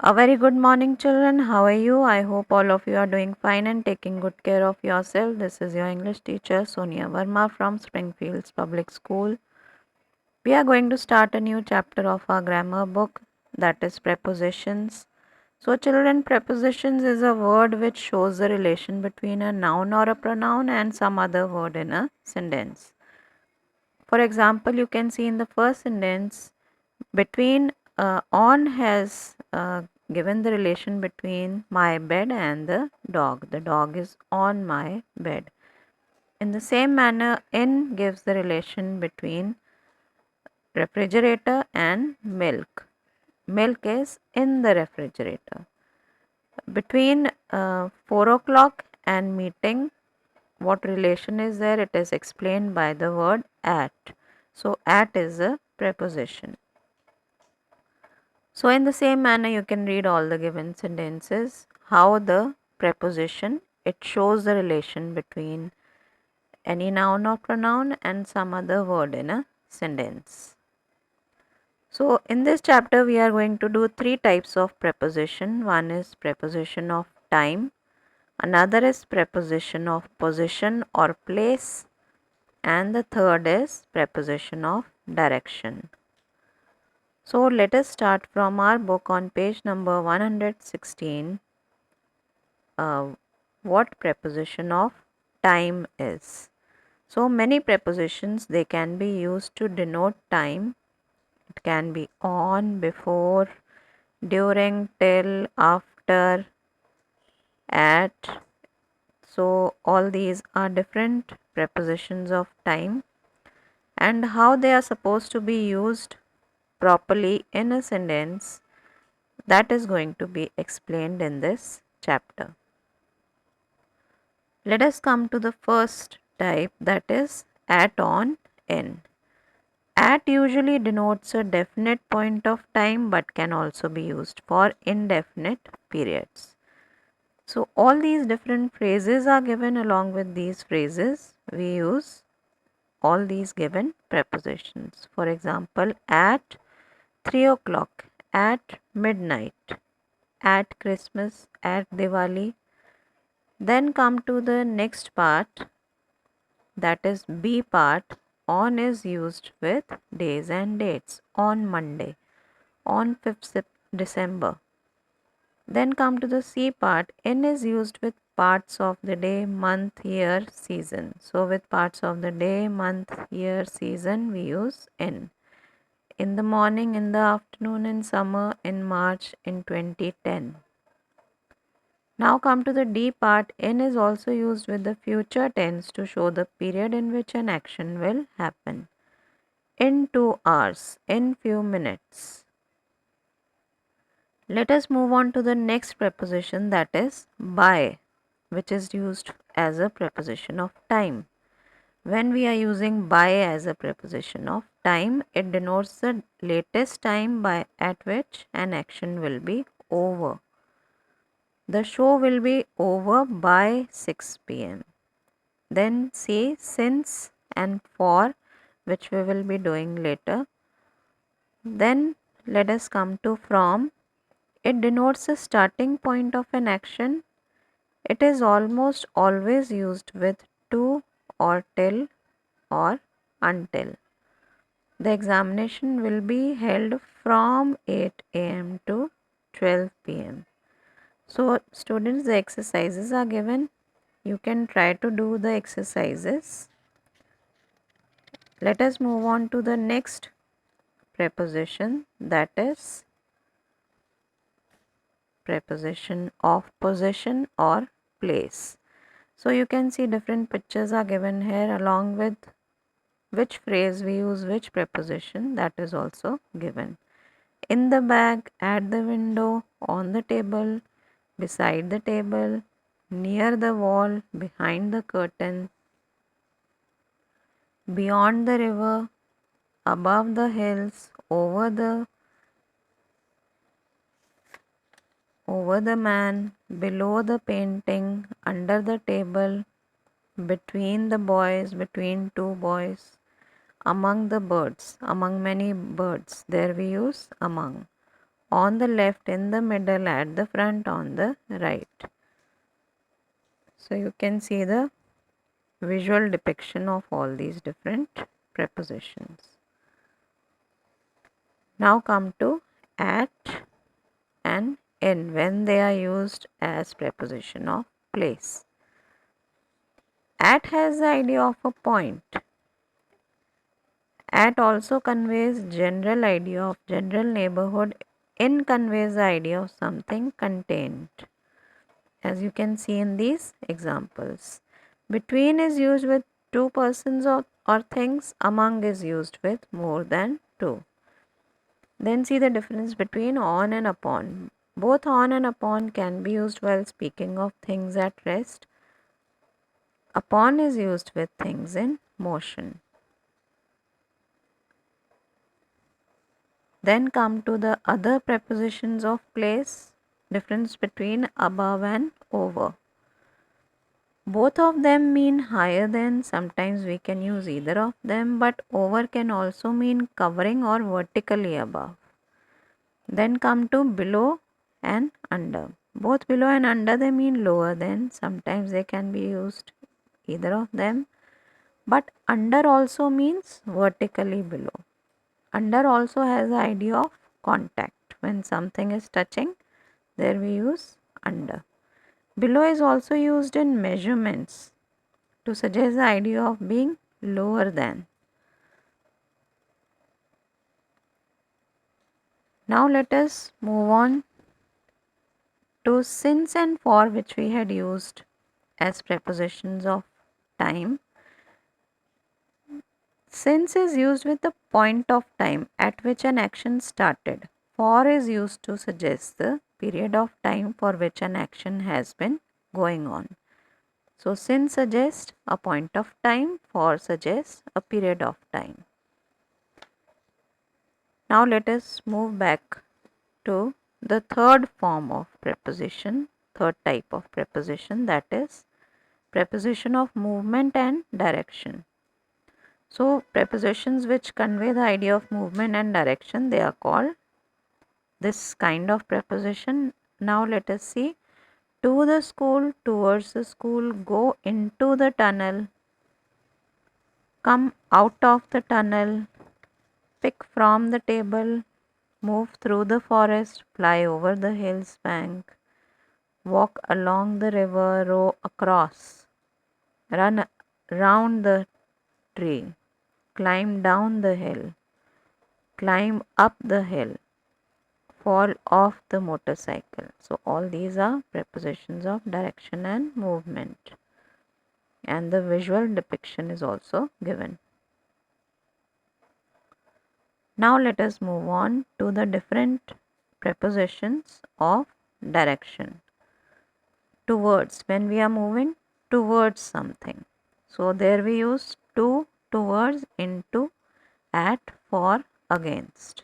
A very good morning, children. How are you? I hope all of you are doing fine and taking good care of yourself. This is your English teacher Sonia Verma from Springfields Public School. We are going to start a new chapter of our grammar book, that is prepositions. So, children, prepositions is a word which shows the relation between a noun or a pronoun and some other word in a sentence. For example, you can see in the first sentence, between on has given the relation between my bed and the dog. The dog is on my bed. In the same manner, in gives the relation between refrigerator and milk. Milk is in the refrigerator. Between 4 o'clock and meeting, what relation is there? It is explained by the word at. So, at is a preposition. So, in the same manner, you can read all the given sentences, how the preposition, it shows the relation between any noun or pronoun and some other word in a sentence. So, in this chapter, we are going to do three types of preposition. One is preposition of time, another is preposition of position or place, and the third is preposition of direction. So let us start from our book on page number 116. What preposition of time is. So many prepositions, they can be used to denote time. It can be on, before, during, till, after, at. So all these are different prepositions of time, and how they are supposed to be used properly in a sentence, that is going to be explained in this chapter. Let us come to the first type, that is at, on, in. At usually denotes a definite point of time but can also be used for indefinite periods. So all these different phrases are given. Along with these phrases, we use all these given prepositions. For example, at 3 o'clock, at midnight, at Christmas, at Diwali. Then come to the next part, that is B part. On is used with days and dates. On Monday, on 5th December. Then come to the C part. In is used with parts of the day, month, year, season. So with parts of the day, month, year, season, we use in. In the morning, in the afternoon, in summer, in March, in 2010. Now come to the D part. In is also used with the future tense to show the period in which an action will happen. In 2 hours, in few minutes. Let us move on to the next preposition, that is by, which is used as a preposition of time. When we are using by as a preposition of time, it denotes the latest time by at which an action will be over. The show will be over by 6 p.m. Then say since and for, which we will be doing later. Then let us come to from. It denotes the starting point of an action. It is almost always used with to or till or until. The examination will be held from 8 a.m. to 12 p.m. So students, the exercises are given. You can try to do the exercises. Let us move on to the next preposition, that is preposition of position or place. So you can see different pictures are given here, along with which phrase we use which preposition, that is also given. In the bag, at the window, on the table, beside the table, near the wall, behind the curtain, beyond the river, above the hills, over the man, below the painting, under the table, between the boys, between two boys, among the birds, among many birds. There we use among. on the left, in the middle, at the front, on the right. So you can see the visual depiction of all these different prepositions. Now come to at and in when they are used as preposition of place. At has the idea of a point. At also conveys general idea of general neighborhood. In conveys the idea of something contained, as you can see in these examples. Between is used with two persons or things. Among is used with more than two. Then see the difference between on and upon. Both on and upon can be used while speaking of things at rest. Upon is used with things in motion. Then come to the other prepositions of place. Difference between above and over. Both of them mean higher than. Sometimes we can use either of them, but over can also mean covering or vertically above. Then come to below and under. Both below and under they mean lower than. Sometimes they can be used either of them, but under also means vertically below. Under also has the idea of contact. When something is touching, there we use under. Below is also used in measurements to suggest the idea of being lower than. Now let us move on to since and for, which we had used as prepositions of time. Since is used with the point of time at which an action started. For is used to suggest the period of time for which an action has been going on. So since suggests a point of time, for suggests a period of time. Now let us move back to the third form of preposition, third type of preposition, that is preposition of movement and direction. So prepositions which convey the idea of movement and direction, they are called this kind of preposition. Now let us see. To the school, towards the school, go into the tunnel, come out of the tunnel, pick from the table, move through the forest, fly over the hill's bank, walk along the river, row across, run round the tree, climb down the hill, climb up the hill, fall off the motorcycle. So all these are prepositions of direction and movement, and the visual depiction is also given. Now let us move on to the different prepositions of direction. Towards, when we are moving towards something. So there we use to, towards, into, at, for, against.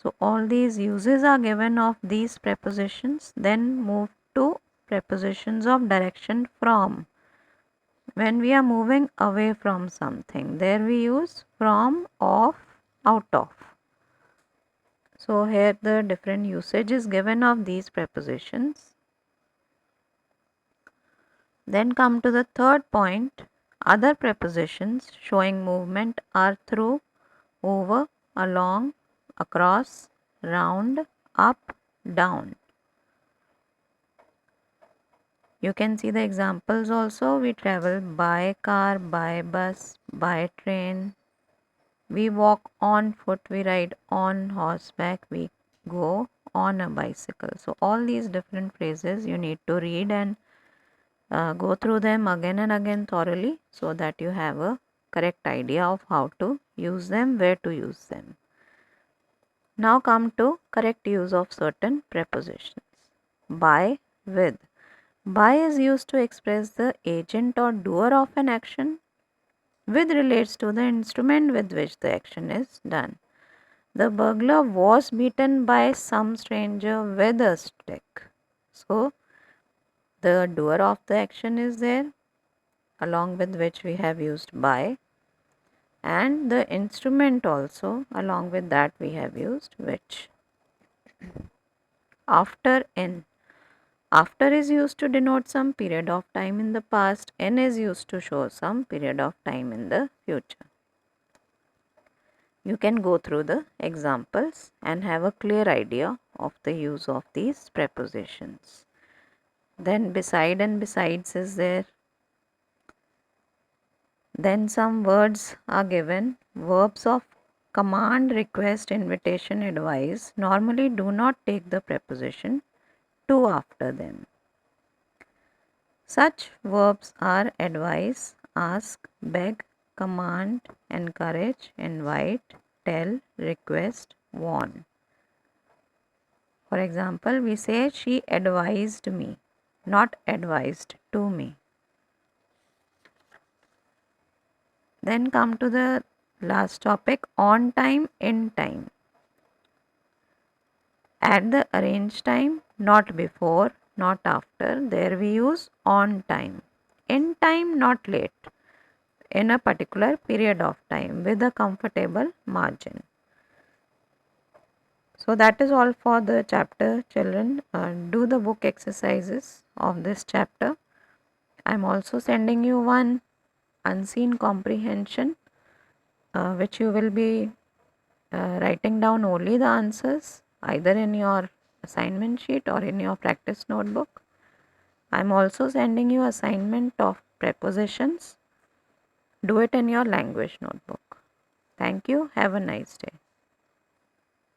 So all these uses are given of these prepositions. Then move to prepositions of direction from. When we are moving away from something, there we use from, of, out of. So here the different usage is given of these prepositions. Then come to the third point. Other prepositions showing movement are through, over, along, across, round, up, down. You can see the examples also. We travel by car, by bus, by train. We walk on foot, we ride on horseback, we go on a bicycle. So all these different phrases you need to read and go through them again and again thoroughly, so that you have a correct idea of how to use them, where to use them. Now come to correct use of certain prepositions. By, with. By is used to express the agent or doer of an action. With relates to the instrument with which the action is done. The burglar was beaten by some stranger with a stick. So the doer of the action is there, along with which we have used by, and the instrument also, along with that we have used which. After n. After is used to denote some period of time in the past. N is used to show some period of time in the future. You can go through the examples and have a clear idea of the use of these prepositions. Then beside and besides is there. Then some words are given. Verbs of command, request, invitation, advise normally do not take the preposition to after them. Such verbs are advise, ask, beg, command, encourage, invite, tell, request, warn. For example, we say she advised me, not advised to me. Then come to the last topic, on time, in time. At the arranged time, not before, not after. There we use on time. In time, not late. In a particular period of time with a comfortable margin. So that is all for the chapter, children. Do the book exercises of this chapter. I am also sending you one unseen comprehension which you will be writing down only the answers either in your assignment sheet or in your practice notebook. I am also sending you assignment of prepositions. Do it in your language notebook. Thank you. Have a nice day.